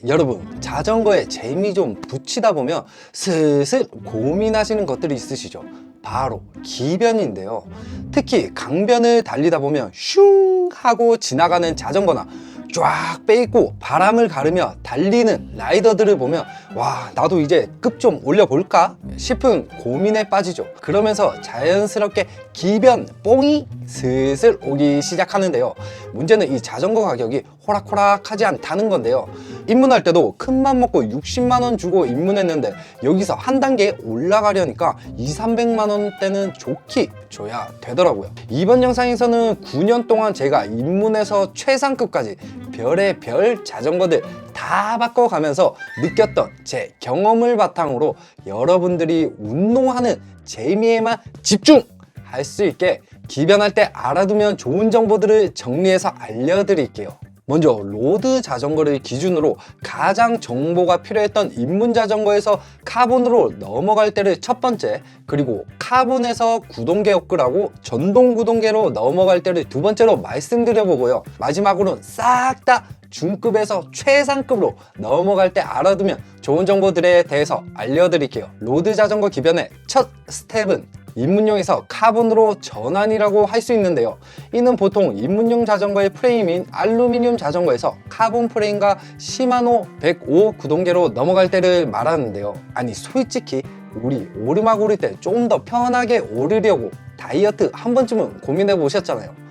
여러분, 자전거에 재미 좀 붙이다 보면 슬슬 고민하시는 것들이 있으시죠? 바로 기변인데요. 특히 강변을 달리다 보면 슝 하고 지나가는 자전거나 쫙 빼있고 바람을 가르며 달리는 라이더들을 보면 와, 나도 이제 급 좀 올려볼까 싶은 고민에 빠지죠. 그러면서 자연스럽게 기변 뽕이 슬슬 오기 시작하는데요. 문제는 이 자전거 가격이 호락호락하지 않다는 건데요. 입문할 때도 큰맘 먹고 60만 원 주고 입문했는데 여기서 한 단계 올라가려니까 200~300만 원대는 좋게 줘야 되더라고요. 이번 영상에서는 9년 동안 제가 입문해서 최상급까지 별의 별 자전거들 다 바꿔가면서 느꼈던 제 경험을 바탕으로 여러분들이 운동하는 재미에만 집중할 수 있게 기변할 때 알아두면 좋은 정보들을 정리해서 알려드릴게요. 먼저 로드 자전거를 기준으로 가장 정보가 필요했던 입문 자전거에서 카본으로 넘어갈 때를 첫 번째, 그리고 카본에서 구동계 업그라고 전동 구동계로 넘어갈 때를 두 번째로 말씀드려보고요. 마지막으로는 싹 다 중급에서 최상급으로 넘어갈 때 알아두면 좋은 정보들에 대해서 알려드릴게요. 로드 자전거 기변의 첫 스텝은 입문용에서 카본으로 전환이라고 할 수 있는데요. 이는 보통 입문용 자전거의 프레임인 알루미늄 자전거에서 카본 프레임과 시마노 105 구동계로 넘어갈 때를 말하는데요. 아니 솔직히 우리 오르막 오를 때 좀 더 편하게 오르려고 다이어트 한 번쯤은 고민해 보셨잖아요.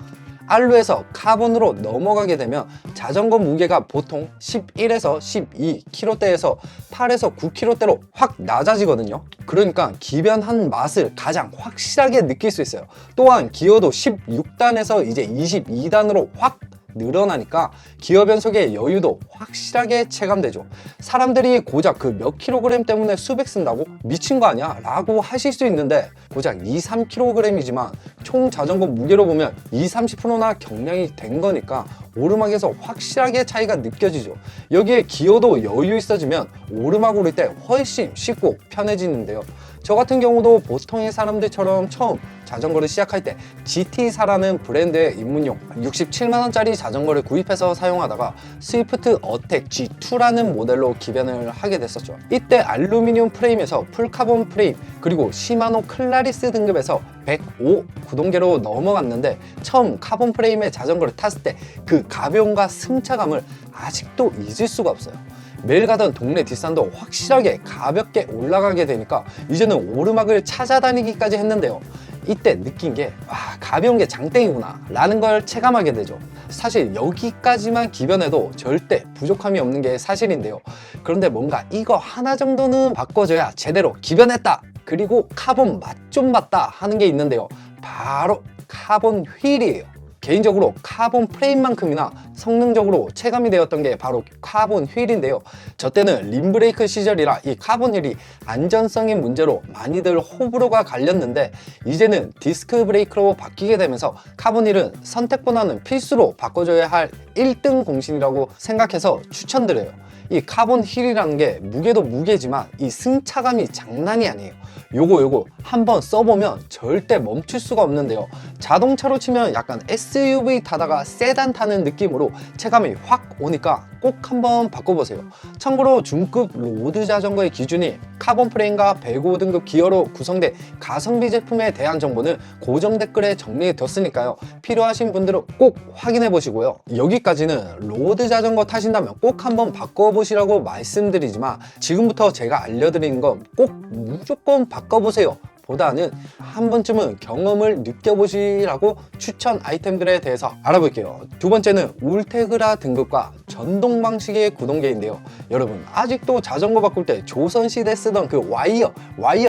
알루에서 카본으로 넘어가게 되면 자전거 무게가 보통 11에서 12kg대에서 8에서 9kg대로 확 낮아지거든요. 그러니까 기변한 맛을 가장 확실하게 느낄 수 있어요. 또한 기어도 16단에서 이제 22단으로 확 늘어나니까 기어 변속의 여유도 확실하게 체감되죠. 사람들이 고작 그 몇 킬로그램 때문에 수백 쓴다고? 미친 거 아니야? 라고 하실 수 있는데 고작 2~3kg이지만 총 자전거 무게로 보면 20~30%나 경량이 된 거니까 오르막에서 확실하게 차이가 느껴지죠. 여기에 기어도 여유 있어지면 오르막 오를 때 훨씬 쉽고 편해지는데요. 저 같은 경우도 보통의 사람들처럼 처음 자전거를 시작할 때 GT사라는 브랜드의 입문용 67만 원짜리 자전거를 구입해서 사용하다가 스위프트 어택 G2라는 모델로 기변을 하게 됐었죠. 이때 알루미늄 프레임에서 풀카본 프레임, 그리고 시마노 클라리스 등급에서 105 구동계로 넘어갔는데 처음 카본 프레임의 자전거를 탔을 때 그 가벼움과 승차감을 아직도 잊을 수가 없어요. 매일 가던 동네 뒷산도 확실하게 가볍게 올라가게 되니까 이제는 오르막을 찾아다니기까지 했는데요. 이때 느낀 게 가벼운 게 장땡이구나 라는 걸 체감하게 되죠. 사실 여기까지만 기변해도 절대 부족함이 없는 게 사실인데요. 그런데 뭔가 이거 하나 정도는 바꿔줘야 제대로 기변했다, 그리고 카본 맛 좀 봤다 하는 게 있는데요. 바로 카본 휠이에요. 개인적으로 카본 프레임만큼이나 성능적으로 체감이 되었던 게 바로 카본 휠인데요. 저 때는 림브레이크 시절이라 이 카본 휠이 안전성의 문제로 많이들 호불호가 갈렸는데 이제는 디스크 브레이크로 바뀌게 되면서 카본 휠은 선택보다는 필수로 바꿔줘야 할 1등 공신이라고 생각해서 추천드려요. 이 카본 휠이라는 게 무게도 무게지만 이 승차감이 장난이 아니에요. 요거 한번 써보면 절대 멈출 수가 없는데요. 자동차로 치면 약간 SUV 타다가 세단 타는 느낌으로 체감이 확 오니까 꼭 한번 바꿔보세요. 참고로 중급 로드 자전거의 기준이 카본 프레임과 105등급 기어로 구성된 가성비 제품에 대한 정보는 고정 댓글에 정리해뒀으니까요. 필요하신 분들은 꼭 확인해 보시고요. 여기까지는 로드 자전거 타신다면 꼭 한번 바꿔보시라고 말씀드리지만 지금부터 제가 알려드리는 건 꼭 무조건 바꿔보세요 보다는 한 번쯤은 경험을 느껴보시라고 추천 아이템들에 대해서 알아볼게요. 두 번째는 울테그라 등급과 전동 방식의 구동계인데요. 여러분 아직도 자전거 바꿀 때 조선시대 쓰던 그 와이어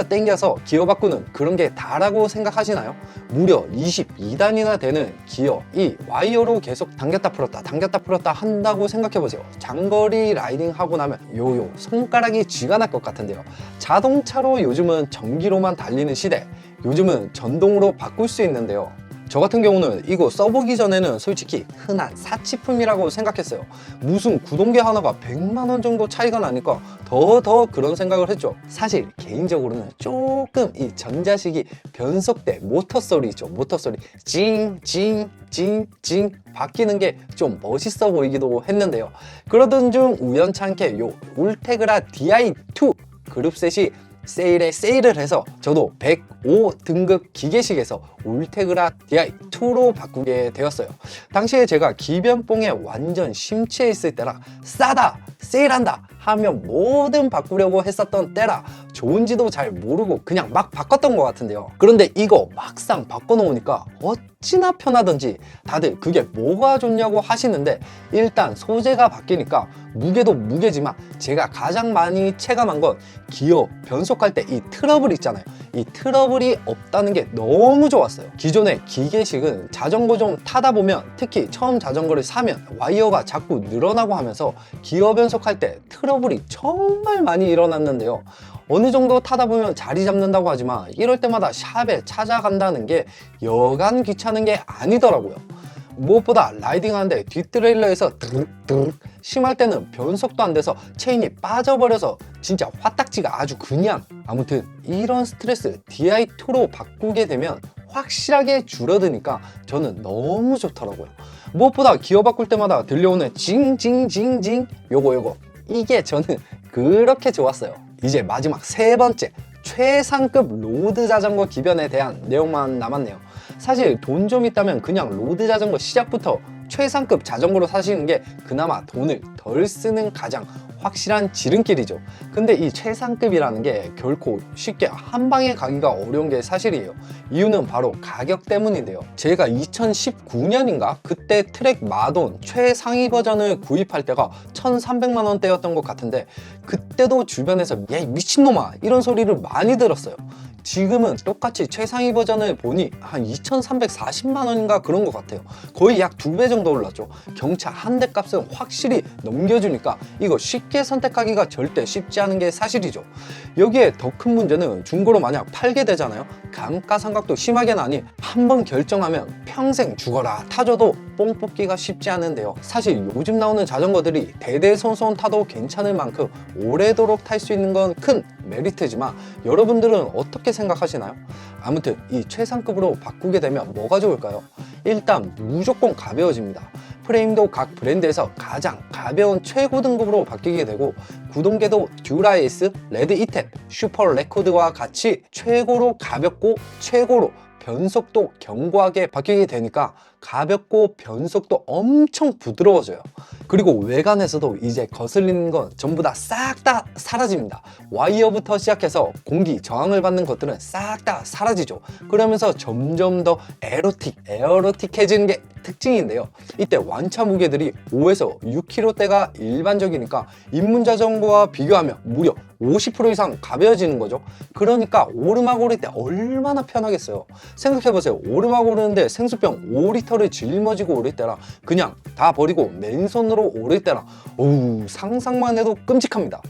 땡겨서 기어 바꾸는 그런 게 다라고 생각하시나요? 무려 22단이나 되는 기어, 이 와이어로 계속 당겼다 풀었다 한다고 생각해보세요. 장거리 라이딩 하고 나면 요요 손가락이 쥐가 날 것 같은데요. 자동차로 요즘은 전기로만 달리는 시대, 요즘은 전동으로 바꿀 수 있는데요. 저 같은 경우는 이거 써보기 전에는 솔직히 흔한 사치품이라고 생각했어요. 무슨 구동계 하나가 100만 원 정도 차이가 나니까 더 그런 생각을 했죠. 사실 개인적으로는 조금 이 전자식이 변속대 모터 소리 있죠. 모터 소리 징징징징 바뀌는 게 좀 멋있어 보이기도 했는데요. 그러던 중 우연찮게 요 울테그라 DI2 그룹셋이 세일을 해서 저도 105 등급 기계식에서 울테그라 DI2로 바꾸게 되었어요. 당시에 제가 기변뽕에 완전 심취해 있을 때라 싸다 세일한다 하면 뭐든 바꾸려고 했었던 때라 좋은지도 잘 모르고 그냥 막 바꿨던 것 같은데요. 그런데 이거 막상 바꿔놓으니까 어찌나 편하던지 다들 그게 뭐가 좋냐고 하시는데, 일단 소재가 바뀌니까 무게도 무게지만 제가 가장 많이 체감한 건 기어 변속할 때 이 트러블 있잖아요. 이 트러블이 없다는 게 너무 좋았어요. 기존의 기계식은 자전거 좀 타다 보면, 특히 처음 자전거를 사면 와이어가 자꾸 늘어나고 하면서 기어 변속할 때 트러블이 정말 많이 일어났는데요. 어느 정도 타다 보면 자리 잡는다고 하지만 이럴 때마다 샵에 찾아간다는 게 여간 귀찮은 게 아니더라고요. 무엇보다 라이딩하는데 뒷트레일러에서 드륵 심할 때는 변속도 안 돼서 체인이 빠져버려서 진짜 화딱지가 아주 그냥. 아무튼 이런 스트레스 DI2로 바꾸게 되면 확실하게 줄어드니까 저는 너무 좋더라고요. 무엇보다 기어 바꿀 때마다 들려오는 징징징징 요거 이게 저는 그렇게 좋았어요. 이제 마지막 세 번째, 최상급 로드 자전거 기변에 대한 내용만 남았네요. 사실 돈 좀 있다면 그냥 로드 자전거 시작부터 최상급 자전거로 사시는 게 그나마 돈을 덜 쓰는 가장 확실한 지름길이죠. 근데 이 최상급이라는 게 결코 쉽게 한 방에 가기가 어려운 게 사실이에요. 이유는 바로 가격 때문인데요. 제가 2019년인가 그때 트랙 마돈 최상위 버전을 구입할 때가 1,300만 원대였던 것 같은데, 그때도 주변에서 야 미친놈아 이런 소리를 많이 들었어요. 지금은 똑같이 최상위 버전을 보니 한 2,340만 원인가 그런 것 같아요. 거의 약 2배 정도 올랐죠. 경차 한 대 값은 확실히 넘겨주니까 이거 쉽게 선택하기가 절대 쉽지 않은 게 사실이죠. 여기에 더 큰 문제는 중고로 만약 팔게 되잖아요. 감가상각도 심하게 나니 한 번 결정하면 평생 죽어라 타줘도 뽕 뽑기가 쉽지 않은데요. 사실 요즘 나오는 자전거들이 대대손손 타도 괜찮을 만큼 오래도록 탈 수 있는 건 큰 메리트지만 여러분들은 어떻게 생각하시나요? 아무튼 이 최상급으로 바꾸게 되면 뭐가 좋을까요? 일단 무조건 가벼워집니다. 프레임도 각 브랜드에서 가장 가벼운 최고 등급으로 바뀌게 되고, 구동계도 듀라에이스, 레드 이탭, 슈퍼 레코드와 같이 최고로 가볍고 최고로 변속도 견고하게 바뀌게 되니까 가볍고 변속도 엄청 부드러워져요. 그리고 외관에서도 이제 거슬리는 건 전부 다 싹 다 사라집니다. 와이어부터 시작해서 공기 저항을 받는 것들은 싹 다 사라지죠. 그러면서 점점 더 에어로틱해지는 게 특징인데요. 이때 완차 무게들이 5에서 6kg대가 일반적이니까 입문 자전거와 비교하면 무려 50% 이상 가벼워지는 거죠. 그러니까 오르막 오를 때 얼마나 편하겠어요. 생각해보세요. 오르막 오르는데 생수병 5리터를 짊어지고 오를 때랑 그냥 다 버리고 맨손으로 오를 때랑 상상만 해도 끔찍합니다.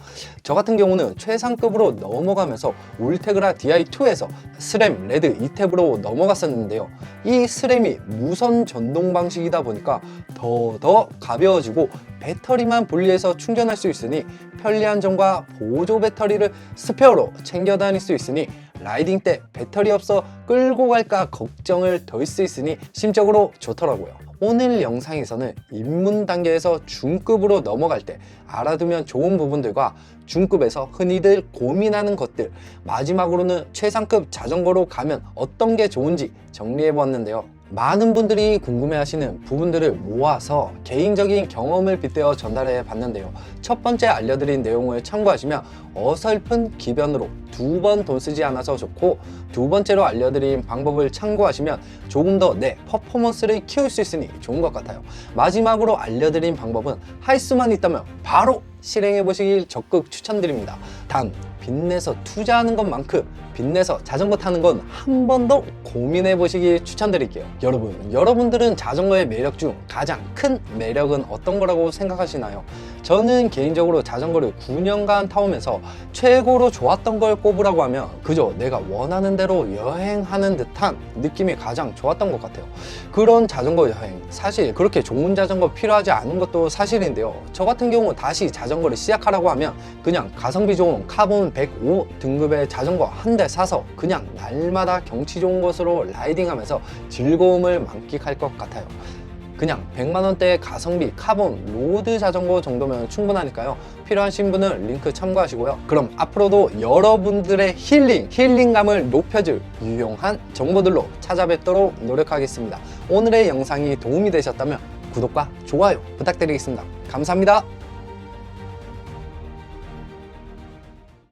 저 같은 경우는 최상급으로 넘어가면서 울테그라 DI2에서 스램 레드 이탭으로 넘어갔었는데요. 이 스램이 무선 전동 방식이다 보니까 더 가벼워지고 배터리만 분리해서 충전할 수 있으니 편리한 점과 보조 배터리를 스페어로 챙겨 다닐 수 있으니 라이딩 때 배터리 없어 끌고 갈까 걱정을 덜 수 있으니 심적으로 좋더라고요. 오늘 영상에서는 입문 단계에서 중급으로 넘어갈 때 알아두면 좋은 부분들과 중급에서 흔히들 고민하는 것들, 마지막으로는 최상급 자전거로 가면 어떤 게 좋은지 정리해보았는데요. 많은 분들이 궁금해하시는 부분들을 모아서 개인적인 경험을 빗대어 전달해 봤는데요. 첫 번째 알려드린 내용을 참고하시면 어설픈 기변으로 2번 돈 쓰지 않아서 좋고, 두 번째로 알려드린 방법을 참고하시면 조금 더 내 퍼포먼스를 키울 수 있으니 좋은 것 같아요. 마지막으로 알려드린 방법은 할 수만 있다면 바로 실행해 보시길 적극 추천드립니다. 단 빚내서 투자하는 것만큼 빚내서 자전거 타는 건 한 번 더 고민해 보시길 추천드릴게요. 여러분들은 자전거의 매력 중 가장 큰 매력은 어떤 거라고 생각하시나요? 저는 개인적으로 자전거를 9년간 타오면서 최고로 좋았던 걸 꼽으라고 하면 그저 내가 원하는 대로 여행하는 듯한 느낌이 가장 좋았던 것 같아요. 그런 자전거 여행, 사실 그렇게 좋은 자전거 필요하지 않은 것도 사실인데요. 저 같은 경우 다시 자전거를 시작하라고 하면 그냥 가성비 좋은 카본 105 등급의 자전거 한 대 사서 그냥 날마다 경치 좋은 곳으로 라이딩하면서 즐거움을 만끽할 것 같아요. 그냥 100만원대의 가성비 카본 로드 자전거 정도면 충분하니까요. 필요하신 분은 링크 참고하시고요. 그럼 앞으로도 여러분들의 힐링감을 높여줄 유용한 정보들로 찾아뵙도록 노력하겠습니다. 오늘의 영상이 도움이 되셨다면 구독과 좋아요 부탁드리겠습니다. 감사합니다.